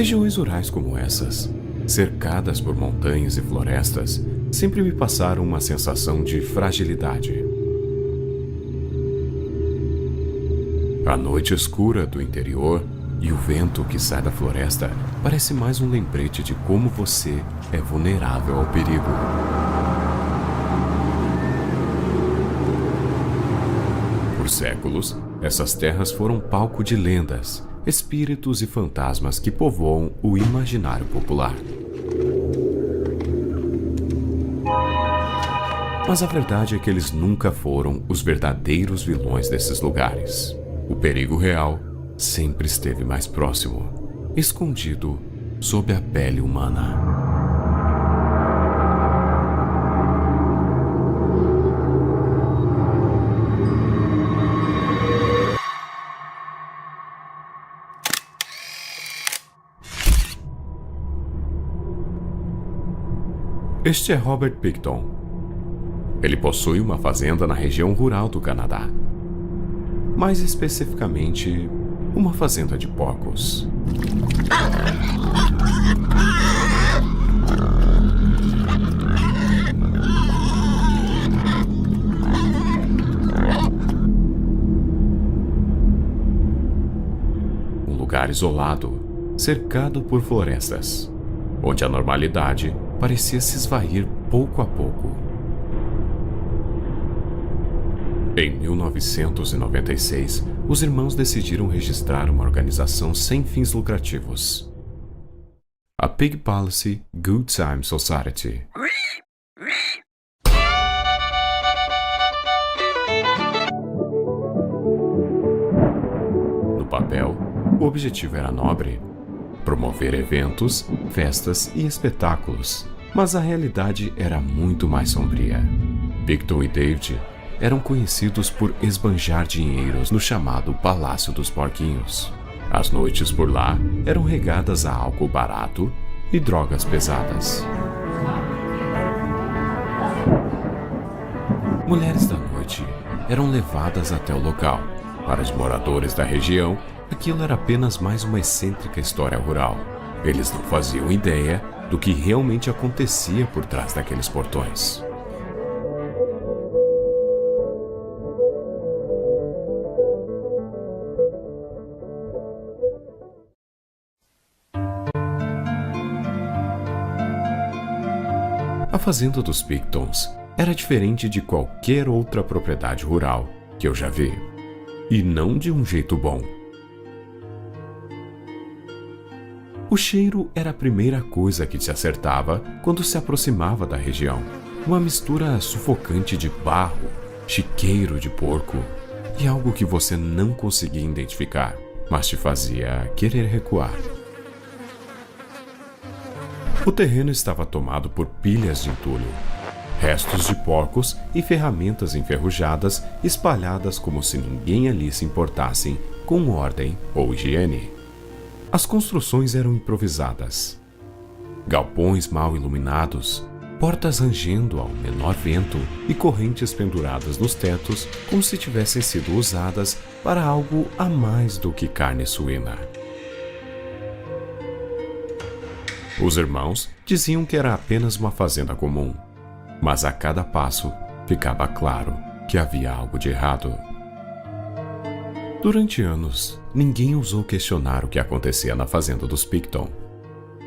Regiões rurais como essas, cercadas por montanhas e florestas, sempre me passaram uma sensação de fragilidade. A noite escura do interior e o vento que sai da floresta parece mais um lembrete de como você é vulnerável ao perigo. Por séculos, essas terras foram palco de lendas, espíritos e fantasmas que povoam o imaginário popular. Mas a verdade é que eles nunca foram os verdadeiros vilões desses lugares. O perigo real sempre esteve mais próximo, escondido sob a pele humana. Este é Robert Picton. Ele possui uma fazenda na região rural do Canadá. Mais especificamente, uma fazenda de porcos. Um lugar isolado, cercado por florestas, onde a normalidade parecia se esvair pouco a pouco. Em 1996, os irmãos decidiram registrar uma organização sem fins lucrativos, a Pig Policy Good Time Society. No papel, o objetivo era nobre: promover eventos, festas e espetáculos, mas a realidade era muito mais sombria. Picton e David eram conhecidos por esbanjar dinheiros no chamado Palácio dos Porquinhos. As noites por lá eram regadas a álcool barato e drogas pesadas. Mulheres da noite eram levadas até o local. Para os moradores da região, aquilo era apenas mais uma excêntrica história rural. Eles não faziam ideia do que realmente acontecia por trás daqueles portões. A fazenda dos Pictons era diferente de qualquer outra propriedade rural que eu já vi. E não de um jeito bom. O cheiro era a primeira coisa que te acertava quando se aproximava da região. Uma mistura sufocante de barro, chiqueiro de porco e algo que você não conseguia identificar, mas te fazia querer recuar. O terreno estava tomado por pilhas de entulho, restos de porcos e ferramentas enferrujadas espalhadas como se ninguém ali se importasse com ordem ou higiene. As construções eram improvisadas. Galpões mal iluminados, portas rangendo ao menor vento e correntes penduradas nos tetos como se tivessem sido usadas para algo a mais do que carne suína. Os irmãos diziam que era apenas uma fazenda comum, mas a cada passo ficava claro que havia algo de errado. Durante anos, ninguém ousou questionar o que acontecia na fazenda dos Picton.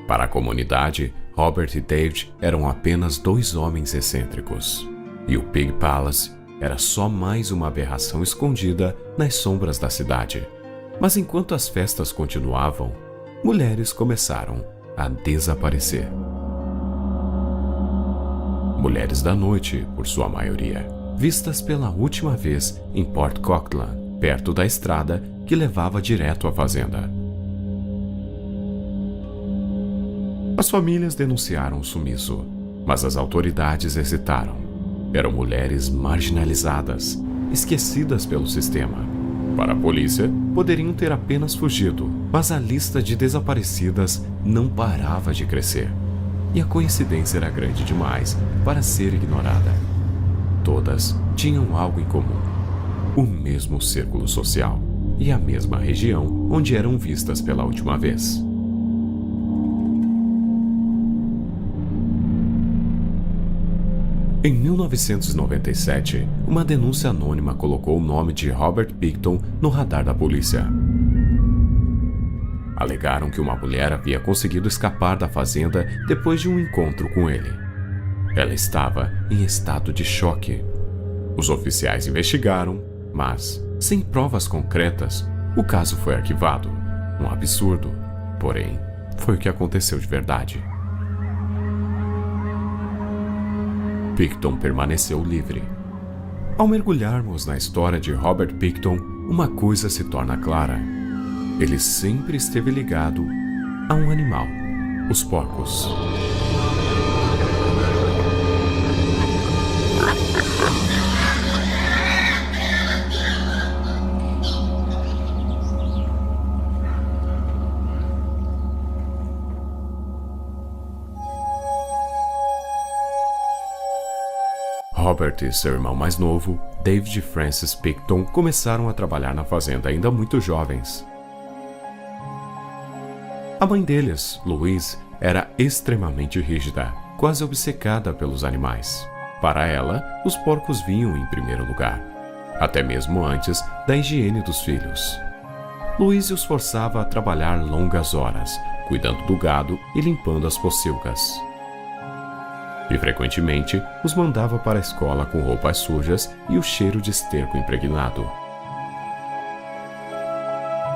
Para a comunidade, Robert e David eram apenas dois homens excêntricos, e o Pig Palace era só mais uma aberração escondida nas sombras da cidade. Mas enquanto as festas continuavam, mulheres começaram a desaparecer. Mulheres da noite, por sua maioria, vistas pela última vez em Port Coquitlam, perto da estrada que levava direto à fazenda. As famílias denunciaram o sumiço, mas as autoridades hesitaram. Eram mulheres marginalizadas, esquecidas pelo sistema. Para a polícia, poderiam ter apenas fugido, mas a lista de desaparecidas não parava de crescer. E a coincidência era grande demais para ser ignorada. Todas tinham algo em comum: o mesmo círculo social e a mesma região onde eram vistas pela última vez. Em 1997, uma denúncia anônima colocou o nome de Robert Pickton no radar da polícia. Alegaram que uma mulher havia conseguido escapar da fazenda depois de um encontro com ele. Ela estava em estado de choque. Os oficiais investigaram, mas, sem provas concretas, o caso foi arquivado. Um absurdo, porém, foi o que aconteceu de verdade. Pickton permaneceu livre. Ao mergulharmos na história de Robert Pickton, uma coisa se torna clara. Ele sempre esteve ligado a um animal, os porcos. Robert e seu irmão mais novo, David Francis Pickton, começaram a trabalhar na fazenda ainda muito jovens. A mãe deles, Louise, era extremamente rígida, quase obcecada pelos animais. Para ela, os porcos vinham em primeiro lugar, até mesmo antes da higiene dos filhos. Louise os forçava a trabalhar longas horas, cuidando do gado e limpando as pocilgas. E frequentemente os mandava para a escola com roupas sujas e o cheiro de esterco impregnado.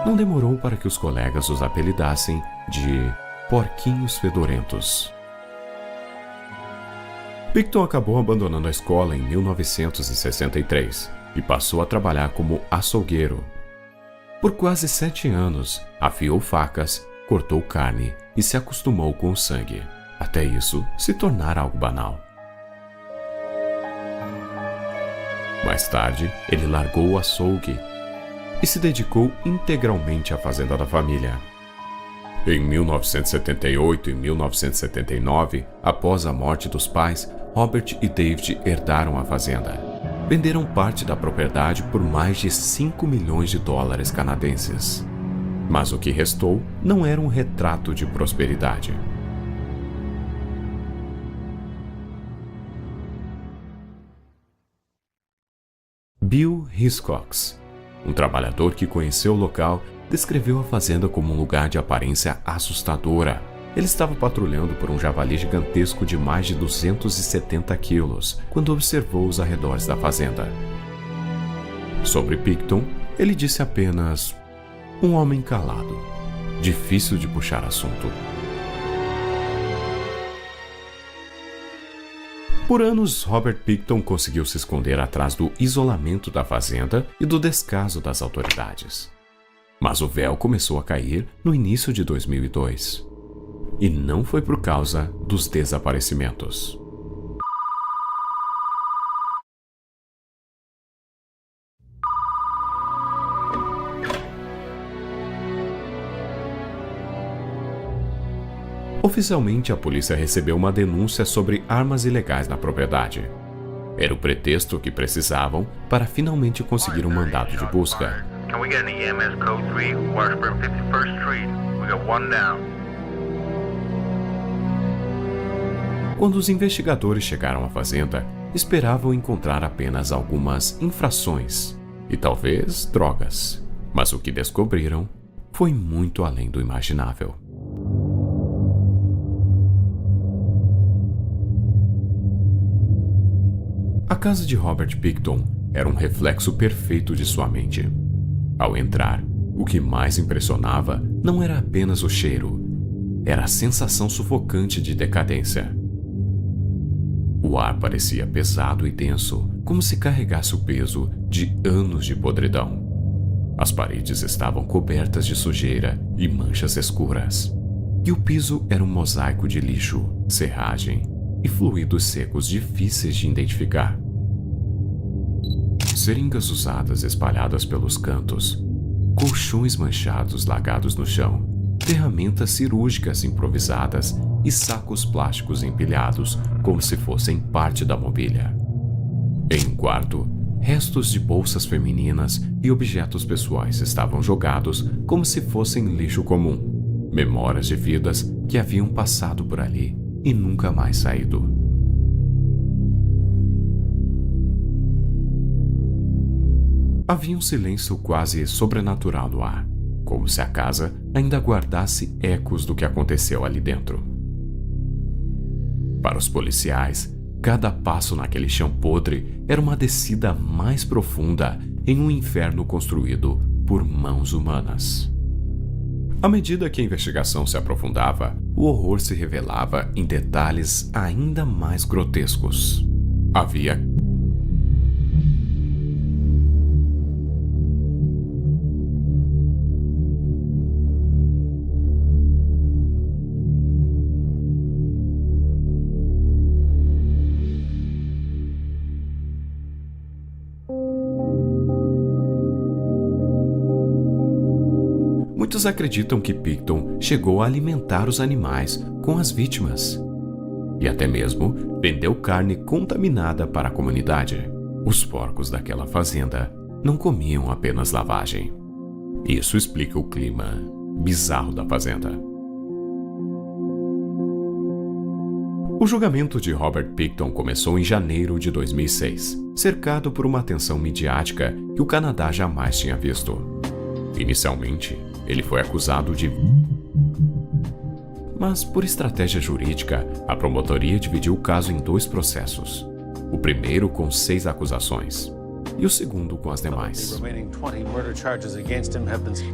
Não demorou para que os colegas os apelidassem de porquinhos fedorentos. Pickton acabou abandonando a escola em 1963 e passou a trabalhar como açougueiro. Por quase 7 anos, afiou facas, cortou carne e se acostumou com o sangue, até isso se tornar algo banal. Mais tarde, ele largou o açougue e se dedicou integralmente à fazenda da família. Em 1978 e 1979, após a morte dos pais, Robert e David herdaram a fazenda. Venderam parte da propriedade por mais de 5 milhões de dólares canadenses. Mas o que restou não era um retrato de prosperidade. Bill Hiscox, um trabalhador que conheceu o local, descreveu a fazenda como um lugar de aparência assustadora. Ele estava patrulhando por um javali gigantesco de mais de 270 quilos quando observou os arredores da fazenda. Sobre Pickton, ele disse apenas: um homem calado, difícil de puxar assunto. Por anos, Robert Pickton conseguiu se esconder atrás do isolamento da fazenda e do descaso das autoridades. Mas o véu começou a cair no início de 2002. E não foi por causa dos desaparecimentos. Oficialmente, a polícia recebeu uma denúncia sobre armas ilegais na propriedade. Era o pretexto que precisavam para finalmente conseguir um mandado de busca. Quando os investigadores chegaram à fazenda, esperavam encontrar apenas algumas infrações e talvez drogas. Mas o que descobriram foi muito além do imaginável. A casa de Robert Pickton era um reflexo perfeito de sua mente. Ao entrar, o que mais impressionava não era apenas o cheiro, era a sensação sufocante de decadência. O ar parecia pesado e denso, como se carregasse o peso de anos de podridão. As paredes estavam cobertas de sujeira e manchas escuras. E o piso era um mosaico de lixo, serragem e fluidos secos difíceis de identificar. Seringas usadas espalhadas pelos cantos, colchões manchados largados no chão, ferramentas cirúrgicas improvisadas e sacos plásticos empilhados como se fossem parte da mobília. Em um quarto, restos de bolsas femininas e objetos pessoais estavam jogados como se fossem lixo comum, memórias de vidas que haviam passado por ali e nunca mais saído. Havia um silêncio quase sobrenatural no ar, como se a casa ainda guardasse ecos do que aconteceu ali dentro. Para os policiais, cada passo naquele chão podre era uma descida mais profunda em um inferno construído por mãos humanas. À medida que a investigação se aprofundava, o horror se revelava em detalhes ainda mais grotescos. Havia Muitos acreditam que Picton chegou a alimentar os animais com as vítimas e até mesmo vendeu carne contaminada para a comunidade. Os porcos daquela fazenda não comiam apenas lavagem. Isso explica o clima bizarro da fazenda. O julgamento de Robert Picton começou em janeiro de 2006, cercado por uma atenção midiática que o Canadá jamais tinha visto. Inicialmente, ele foi acusado de... Mas, por estratégia jurídica, a promotoria dividiu o caso em 2 processos. O primeiro com 6 acusações e o segundo com as demais.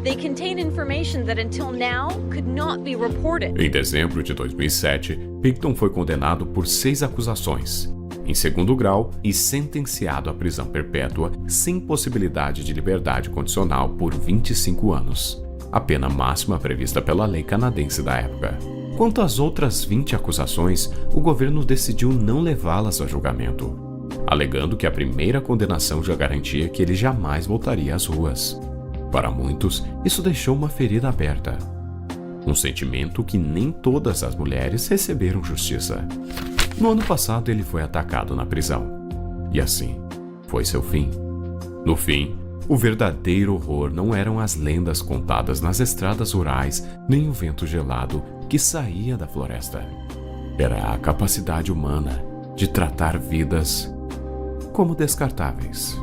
They contain information that until now could not be reported. Em dezembro de 2007, Picton foi condenado por 6 acusações, em segundo grau, e sentenciado à prisão perpétua sem possibilidade de liberdade condicional por 25 anos, a pena máxima prevista pela lei canadense da época. Quanto às outras 20 acusações, o governo decidiu não levá-las a julgamento, alegando que a primeira condenação já garantia que ele jamais voltaria às ruas. Para muitos, isso deixou uma ferida aberta, um sentimento que nem todas as mulheres receberam justiça. No ano passado, ele foi atacado na prisão. E assim, foi seu fim. No fim, o verdadeiro horror não eram as lendas contadas nas estradas rurais, nem o vento gelado que saía da floresta. Era a capacidade humana de tratar vidas como descartáveis.